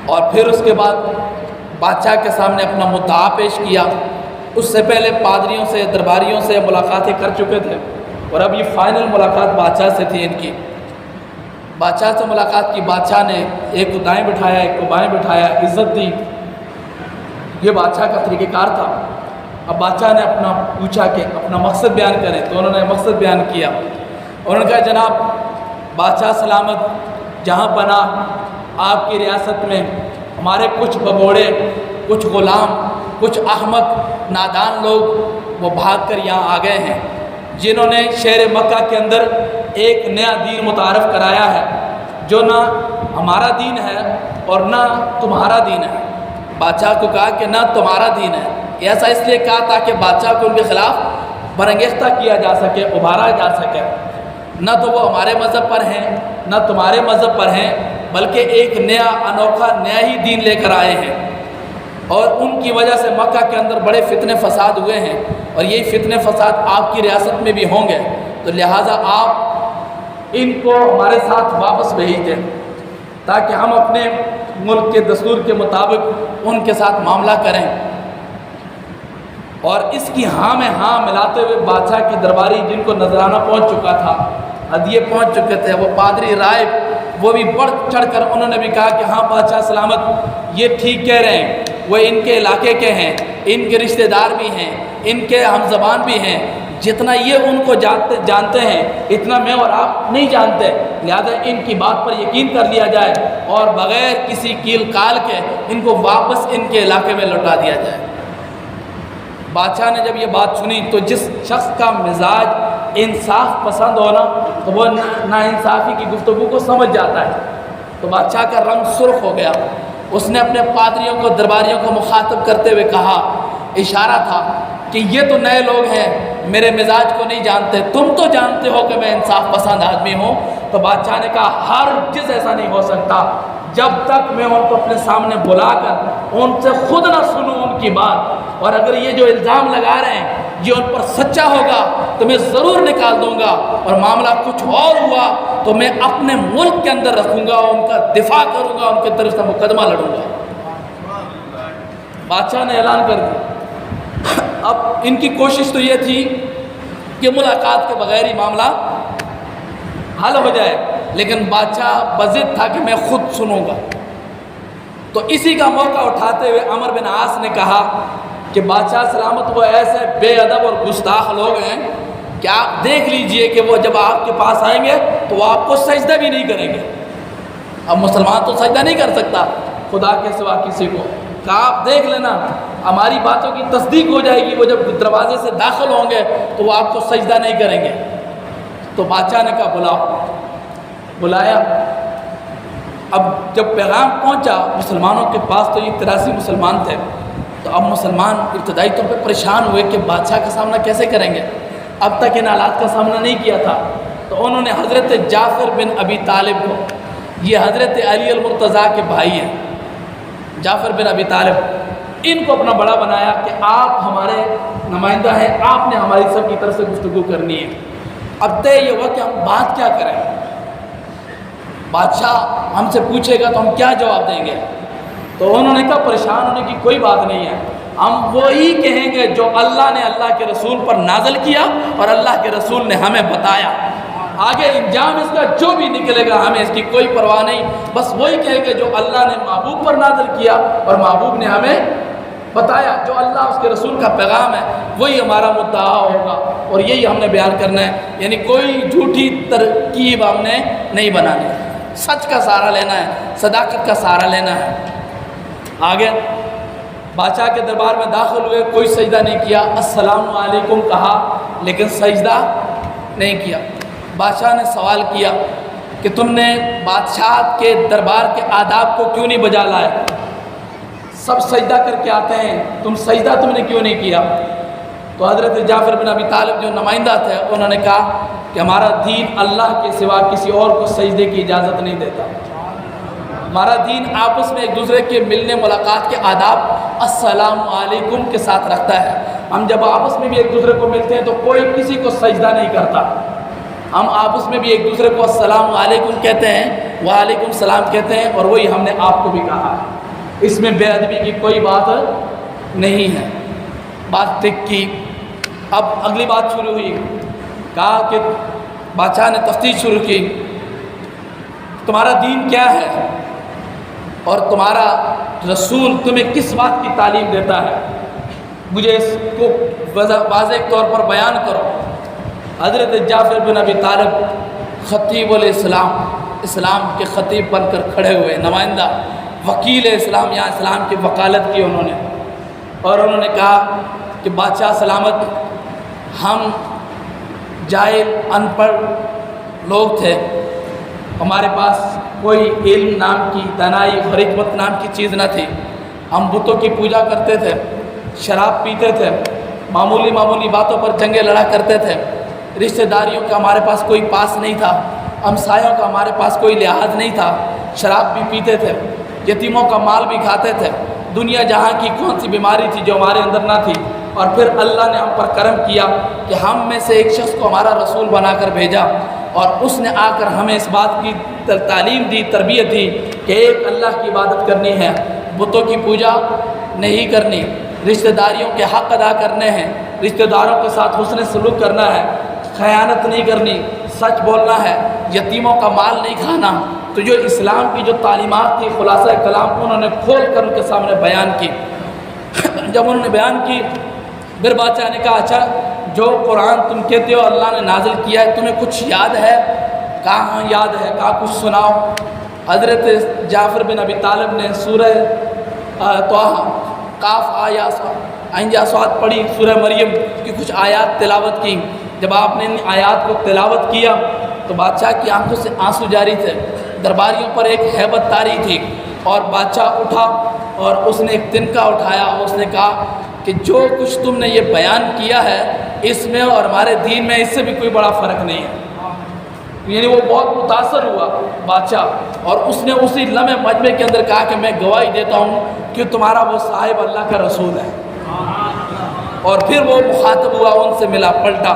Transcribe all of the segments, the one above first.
اور پھر اس کے بعد بادشاہ کے سامنے اپنا مدعا پیش کیا۔ اس سے پہلے پادریوں سے، درباریوں سے ملاقاتیں کر چکے تھے، اور اب یہ فائنل ملاقات بادشاہ سے تھی ان کی۔ بادشاہ سے ملاقات کی، بادشاہ نے ایک کو دائیں بٹھایا، ایک کو بائیں بٹھایا، عزت دی، یہ بادشاہ کا طریقہ کار تھا۔ اب بادشاہ نے اپنا پوچھا کہ اپنا مقصد بیان کریں، تو انہوں نے مقصد بیان کیا۔ انہوں نے کہا جناب بادشاہ سلامت، جہاں پناہ آپ کی ریاست میں ہمارے کچھ بگوڑے، کچھ غلام، کچھ احمق نادان لوگ وہ بھاگ کر یہاں آ گئے ہیں، جنہوں نے شہر مکہ کے اندر ایک نیا دین متعارف کرایا ہے جو نہ ہمارا دین ہے اور نہ تمہارا دین ہے۔ بادشاہ کو کہا کہ نہ تمہارا دین ہے، ایسا اس لیے کہا تاکہ بادشاہ کو ان کے خلاف برانگیختہ کیا جا سکے، ابھارا جا سکے۔ نہ تو وہ ہمارے مذہب پر ہیں نہ تمہارے مذہب پر ہیں، بلکہ ایک نیا انوکھا نیا ہی دین لے کر آئے ہیں، اور ان کی وجہ سے مکہ کے اندر بڑے فتنے فساد ہوئے ہیں، اور یہی فتنے فساد آپ کی ریاست میں بھی ہوں گے، تو لہٰذا آپ ان کو ہمارے ساتھ واپس بھیج دیں تاکہ ہم اپنے ملک کے دستور کے مطابق ان کے ساتھ معاملہ کریں۔ اور اس کی ہاں میں ہاں ملاتے ہوئے بادشاہ کی درباری، جن کو نذرانہ پہنچ چکا تھا، ہدیے پہنچ چکے تھے، وہ پادری راہب، وہ بھی بڑھ چڑھ کر انہوں نے بھی کہا کہ ہاں بادشاہ سلامت، یہ ٹھیک کہہ رہے ہیں، وہ ان کے علاقے کے ہیں، ان کے رشتہ دار بھی ہیں، ان کے ہم زبان بھی ہیں، جتنا یہ ان کو جانتے ہیں اتنا میں اور آپ نہیں جانتے، لہذا ان کی بات پر یقین کر لیا جائے اور بغیر کسی کیل کال کے ان کو واپس ان کے علاقے میں لوٹا دیا جائے۔ بادشاہ نے جب یہ بات سنی تو جس شخص کا مزاج انصاف پسند ہونا تو وہ ناانصافی کی گفتگو کو سمجھ جاتا ہے، تو بادشاہ کا رنگ سرخ ہو گیا۔ اس نے اپنے پادریوں کو، درباریوں کو مخاطب کرتے ہوئے کہا، اشارہ تھا کہ یہ تو نئے لوگ ہیں، میرے مزاج کو نہیں جانتے، تم تو جانتے ہو کہ میں انصاف پسند آدمی ہوں۔ تو بادشاہ نے کہا ہرگز ایسا نہیں ہو سکتا جب تک میں ان کو اپنے سامنے بلا کر ان سے خود نہ سنوں ان کی بات، اور اگر یہ جو الزام لگا رہے ہیں یہ ان پر سچا ہوگا تو میں ضرور نکال دوں گا، اور معاملہ کچھ اور ہوا تو میں اپنے ملک کے اندر رکھوں گا، ان کا دفاع کروں گا، ان کی طرف سے مقدمہ لڑوں گا۔ بادشاہ نے اعلان کر دیا۔ اب ان کی کوشش تو یہ تھی کہ ملاقات کے بغیر ہی معاملہ حل ہو جائے، لیکن بادشاہ بضد تھا کہ میں خود سنوں گا۔ تو اسی کا موقع اٹھاتے ہوئے عمر بن عاص نے کہا کہ بادشاہ سلامت، وہ ایسے بے ادب اور گستاخ لوگ ہیں کہ آپ دیکھ لیجئے کہ وہ جب آپ کے پاس آئیں گے تو وہ آپ کو سجدہ بھی نہیں کریں گے۔ اب مسلمان تو سجدہ نہیں کر سکتا خدا کے سوا کسی کو، کہ آپ دیکھ لینا ہماری باتوں کی تصدیق ہو جائے گی، وہ جب دروازے سے داخل ہوں گے تو وہ آپ کو سجدہ نہیں کریں گے۔ تو بادشاہ نے کہا بلاؤ، بلایا۔ اب جب پیغام پہنچا مسلمانوں کے پاس تو یہ 83 مسلمان تھے، تو اب مسلمان ابتدائی طور پہ پریشان ہوئے کہ بادشاہ کا سامنا کیسے کریں گے، اب تک ان حالات کا سامنا نہیں کیا تھا۔ تو انہوں نے حضرت جعفر بن ابی طالب کو، یہ حضرت علی المرتضیٰ کے بھائی ہیں، جعفر بن ابی طالب، ان کو اپنا بڑا بنایا کہ آپ ہمارے نمائندہ ہیں، آپ نے ہماری سب کی طرف سے گفتگو کرنی ہے۔ اب طے یہ ہوا کہ ہم بات کیا کریں، بادشاہ ہم سے پوچھے گا تو ہم کیا جواب دیں گے؟ تو انہوں نے کہا پریشان ہونے کی کوئی بات نہیں ہے، ہم وہی کہیں گے جو اللہ نے اللہ کے رسول پر نازل کیا اور اللہ کے رسول نے ہمیں بتایا، آگے انجام اس کا جو بھی نکلے گا ہمیں اس کی کوئی پرواہ نہیں، بس وہی کہیں گے جو اللہ نے محبوب پر نازل کیا اور محبوب نے ہمیں بتایا، جو اللہ اس کے رسول کا پیغام ہے وہی ہمارا مدعا ہوگا اور یہی ہم نے بیان کرنا ہے، یعنی کوئی جھوٹی ترکیب ہم نے نہیں بنانی، سچ کا سہارا لینا ہے، صداقت کا سہارا لینا ہے۔ آگے بادشاہ کے دربار میں داخل ہوئے، کوئی سجدہ نہیں کیا، السلام علیکم کہا لیکن سجدہ نہیں کیا۔ بادشاہ نے سوال کیا کہ تم نے بادشاہ کے دربار کے آداب کو کیوں نہیں بجا لائے، سب سجدہ کر کے آتے ہیں، سجدہ تم نے کیوں نہیں کیا؟ تو حضرت جعفر بن ابی طالب جو نمائندہ تھے انہوں نے کہا کہ ہمارا دین اللہ کے سوا کسی اور کو سجدے کی اجازت نہیں دیتا، ہمارا دین آپس میں ایک دوسرے کے ملنے ملاقات کے آداب السلام علیکم کے ساتھ رکھتا ہے، ہم جب آپس میں بھی ایک دوسرے کو ملتے ہیں تو کوئی کسی کو سجدہ نہیں کرتا، ہم آپس میں بھی ایک دوسرے کو السلام علیکم کہتے ہیں، وعلیکم السلام کہتے ہیں، اور وہی ہم نے آپ کو بھی کہا ہے، اس میں بے ادبی کی کوئی بات نہیں ہے۔ بات ٹک کی۔ اب اگلی بات شروع ہوئی، کہا کہ بادشاہ نے تفتیش شروع کی، تمہارا دین کیا ہے اور تمہارا رسول تمہیں کس بات کی تعلیم دیتا ہے، مجھے اس کو واضح طور پر بیان کرو۔ حضرت جعفر بن ابی طالب خطیب الاسلام، اسلام کے خطیب بن کر کھڑے ہوئے، نمائندہ وکیل اسلام، یہاں اسلام کی وکالت کی انہوں نے، اور انہوں نے کہا کہ بادشاہ سلامت، ہم جاہل ان پڑھ لوگ تھے، ہمارے پاس کوئی علم نام کی، دانائی اور حکمت نام کی چیز نہ تھی، ہم بتوں کی پوجا کرتے تھے، شراب پیتے تھے، معمولی باتوں پر جنگیں لڑا کرتے تھے، رشتہ داریوں کا ہمارے پاس کوئی پاس نہیں تھا، ہمسایوں کا ہمارے پاس کوئی لحاظ نہیں تھا، شراب بھی پیتے تھے، یتیموں کا مال بھی کھاتے تھے، دنیا جہاں کی کون سی بیماری تھی جو ہمارے اندر نہ تھی، اور پھر اللہ نے ہم پر کرم کیا کہ ہم میں سے ایک شخص کو ہمارا رسول بنا کر بھیجا، اور اس نے آ کر ہمیں اس بات کی تعلیم دی، تربیت دی کہ ایک اللہ کی عبادت کرنی ہے، بتوں کی پوجا نہیں کرنی، رشتہ داریوں کے حق ادا کرنے ہیں، رشتہ داروں کے ساتھ حسن سلوک کرنا ہے، خیانت نہیں کرنی، سچ بولنا ہے، یتیموں کا مال نہیں کھانا۔ تو جو اسلام کی جو تعلیمات تھی، خلاصہ کلام انہوں نے کھول کر ان کے سامنے بیان کی۔ جب انہوں نے بیان کی، پھر بادشاہ نے کہا اچھا جو قرآن تم کہتے ہو اللہ نے نازل کیا ہے تمہیں کچھ یاد ہے؟ کہا ہاں یاد ہے۔ کہا کچھ سناؤ۔ حضرت جعفر بن ابی طالب نے سورہ طٰہٰ قاف عین یا صاد پڑھی، سورہ مریم کی کچھ آیات تلاوت کی۔ جب آپ نے ان آیات کو تلاوت کیا تو بادشاہ کی آنکھوں سے آنسو جاری تھے، درباریوں پر ایک ہیبت طاری تھی، اور بادشاہ اٹھا اور اس نے ایک تنکا اٹھایا اور اس نے کہا کہ جو کچھ تم نے یہ بیان کیا ہے اس میں اور ہمارے دین میں اس سے بھی کوئی بڑا فرق نہیں ہے۔ یعنی وہ بہت متاثر ہوا بادشاہ، اور اس نے اسی لمحے مجمع کے اندر کہا کہ میں گواہی دیتا ہوں کہ تمہارا وہ صاحب اللہ کا رسول ہے۔ اور پھر وہ مخاطب ہوا، ان سے ملا، پلٹا،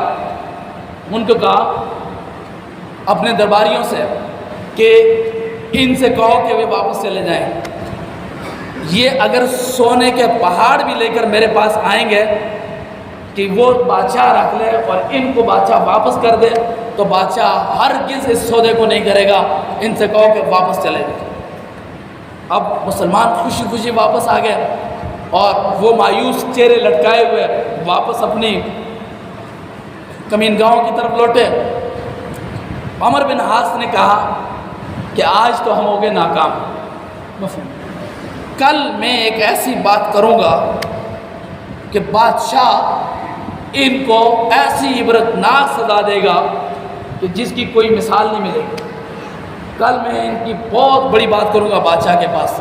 ان کو کہا اپنے درباریوں سے کہ ان سے کہو کہ وہ واپس چلے جائیں، یہ اگر سونے کے پہاڑ بھی لے کر میرے پاس آئیں گے کہ وہ بادشاہ رکھ لے اور ان کو بادشاہ واپس کر دے تو بادشاہ ہرگز اس سودے کو نہیں کرے گا، ان سے کہو کہ واپس چلے جائیں۔ اب مسلمان خوشی خوشی واپس آ گئے اور وہ مایوس چہرے لٹکائے ہوئے واپس اپنی کمین گاہوں کی طرف لوٹے۔ عمر بن حاص نے کہا کہ آج تو ہم ہو گئے ناکام، کل میں ایک ایسی بات کروں گا کہ بادشاہ ان کو ایسی عبرتناک سزا دے گا کہ جس کی کوئی مثال نہیں ملے گی۔ کل میں ان کی بہت بڑی بات کروں گا بادشاہ کے پاس۔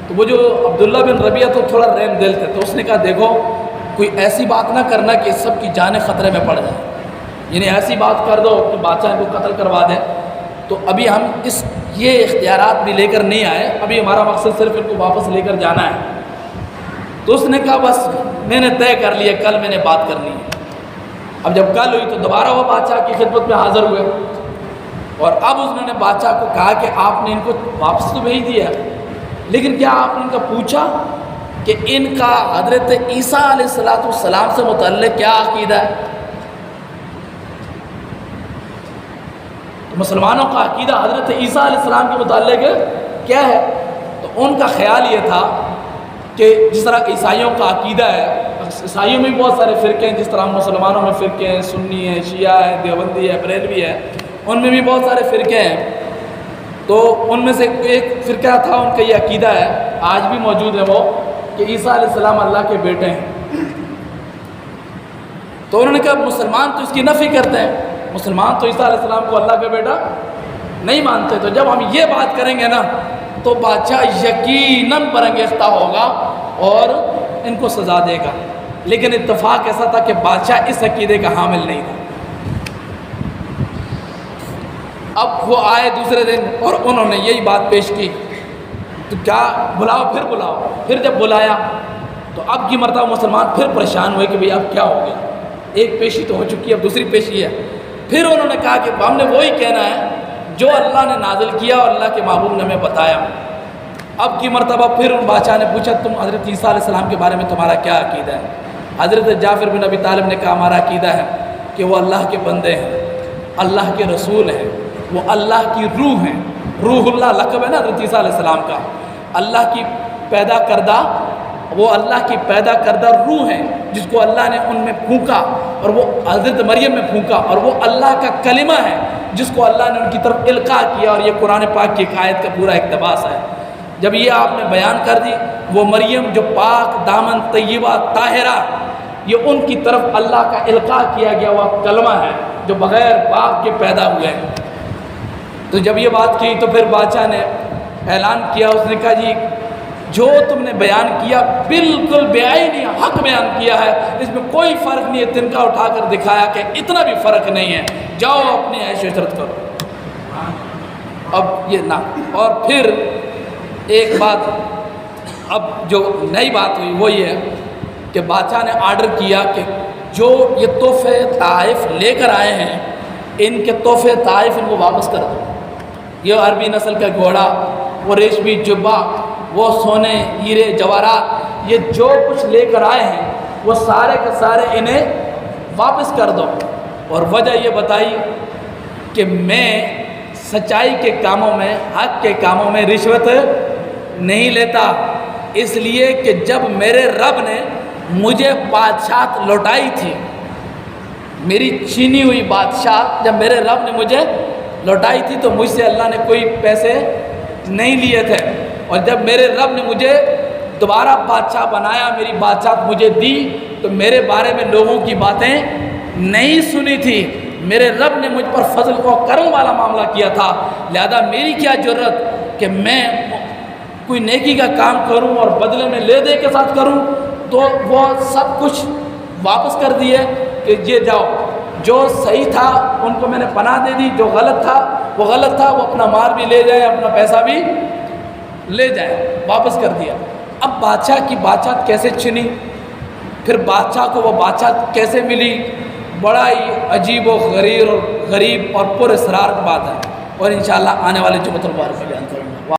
تو وہ جو عبداللہ بن ربیعہ تو تھوڑا رحم دل تھے، تو اس نے کہا دیکھو کوئی ایسی بات نہ کرنا کہ سب کی جانیں خطرے میں پڑ جائیں، یعنی ایسی بات کر دو کہ بادشاہ ان کو قتل کروا دیں۔ تو ابھی ہم یہ اختیارات بھی لے کر نہیں آئے، ابھی ہمارا مقصد صرف ان کو واپس لے کر جانا ہے۔ تو اس نے کہا بس میں نے طے کر لیا، کل میں نے بات کرنی ہے۔ اب جب کل ہوئی تو دوبارہ وہ بادشاہ کی خدمت میں حاضر ہوئے، اور اب اس نے بادشاہ کو کہا کہ آپ نے ان کو واپس تو بھیج دیا ہے، لیکن کیا آپ نے ان کا پوچھا کہ ان کا حضرت عیسیٰ علیہ السلام سے متعلق کیا عقیدہ ہے؟ مسلمانوں کا عقیدہ حضرت عیسیٰ علیہ السلام کے متعلق کیا ہے؟ تو ان کا خیال یہ تھا کہ جس طرح عیسائیوں کا عقیدہ ہے، عیسائیوں میں بھی بہت سارے فرقے ہیں، جس طرح مسلمانوں میں فرقے ہیں، سنی ہے، شیعہ ہے، دیوبندی ہے، بریلوی ہے، ان میں بھی بہت سارے فرقے ہیں۔ تو ان میں سے ایک فرقہ تھا، ان کا یہ عقیدہ ہے، آج بھی موجود ہے وہ، کہ عیسیٰ علیہ السلام اللہ کے بیٹے ہیں۔ تو انہوں نے کہا مسلمان تو اس کی نفی کرتے ہیں، مسلمان تو عیسیٰ علیہ السلام کو اللہ کا بیٹا نہیں مانتے، تو جب ہم یہ بات کریں گے نا تو بادشاہ یقیناً برانگیختہ ہوگا اور ان کو سزا دے گا۔ لیکن اتفاق ایسا تھا کہ بادشاہ اس عقیدے کا حامل نہیں تھا۔ اب وہ آئے دوسرے دن اور انہوں نے یہی بات پیش کی، تو کیا بلاؤ، پھر بلاؤ۔ پھر جب بلایا تو اب کی مرتبہ مسلمان پھر پریشان ہوئے کہ بھئی اب کیا ہو گیا، ایک پیشی تو ہو چکی ہے، اب دوسری پیشی ہے۔ پھر انہوں نے کہا کہ ہم نے وہی کہنا ہے جو اللہ نے نازل کیا اور اللہ کے محبوب نے ہمیں بتایا۔ اب کی مرتبہ پھر ان بادشاہ نے پوچھا تم حضرت عیسیٰ علیہ السلام کے بارے میں تمہارا کیا عقیدہ ہے؟ حضرت جعفر بن ابی طالب نے کہا ہمارا عقیدہ ہے کہ وہ اللہ کے بندے ہیں، اللہ کے رسول ہیں، وہ اللہ کی روح ہیں۔ روح اللہ لقب ہے نا حضرت عیسیٰ علیہ السلام کا، اللہ کی پیدا کردہ، وہ اللہ کی پیدا کردہ روح ہیں جس کو اللہ نے ان میں پھونکا اور وہ حضرت مریم میں پھونکا، اور وہ اللہ کا کلمہ ہے جس کو اللہ نے ان کی طرف القاء کیا، اور یہ قرآن پاک کی ایک آیت کا پورا اقتباس ہے۔ جب یہ آپ نے بیان کر دی، وہ مریم جو پاک دامن طیبہ طاہرہ، یہ ان کی طرف اللہ کا القاء کیا گیا وہ کلمہ ہے جو بغیر باپ کے پیدا ہوئے ہیں۔ تو جب یہ بات کی تو پھر بادشاہ نے اعلان کیا، اس نے کہا جی جو تم نے بیان کیا بالکل بے-عینی حق بیان کیا ہے، اس میں کوئی فرق نہیں ہے۔ تنکا اٹھا کر دکھایا کہ اتنا بھی فرق نہیں ہے، جاؤ اپنی عیش و عشرت کرو۔ اب یہ نہ، اور پھر ایک بات اب جو نئی بات ہوئی وہ یہ ہے کہ بادشاہ نے آرڈر کیا کہ جو یہ تحفے طائف لے کر آئے ہیں ان کے تحفے طائف ان کو واپس کر دو۔ یہ عربی نسل کا گھوڑا، وہ ریشمی جبہ، وہ سونے ہیرے جواہرات، یہ جو کچھ لے کر آئے ہیں وہ سارے کے سارے انہیں واپس کر دو۔ اور وجہ یہ بتائی کہ میں سچائی کے کاموں میں، حق کے کاموں میں رشوت نہیں لیتا، اس لیے کہ جب میرے رب نے مجھے بادشاہت لوٹائی تھی، میری چھینی ہوئی بادشاہت جب میرے رب نے مجھے لوٹائی تھی تو مجھ سے اللہ نے کوئی پیسے نہیں لیے تھے، اور جب میرے رب نے مجھے دوبارہ بادشاہ بنایا، میری بادشاہت مجھے دی، تو میرے بارے میں لوگوں کی باتیں نہیں سنی تھی۔ میرے رب نے مجھ پر فضل و کرم والا معاملہ کیا تھا، لہذا میری کیا جرت کہ میں کوئی نیکی کا کام کروں اور بدلے میں لے دے کے ساتھ کروں۔ تو وہ سب کچھ واپس کر دیے کہ یہ جاؤ، جو صحیح تھا ان کو میں نے پناہ دے دی، جو غلط تھا وہ غلط تھا، وہ اپنا مال بھی لے جائے، اپنا پیسہ بھی لے جائے، واپس کر دیا۔ اب بادشاہ کی بادشاہت کیسے چھنی، پھر بادشاہ کو وہ بادشاہت کیسے ملی، بڑا ہی عجیب و غریب اور پر اسرار بات ہے، اور انشاءاللہ آنے والے جمعۃ المبارک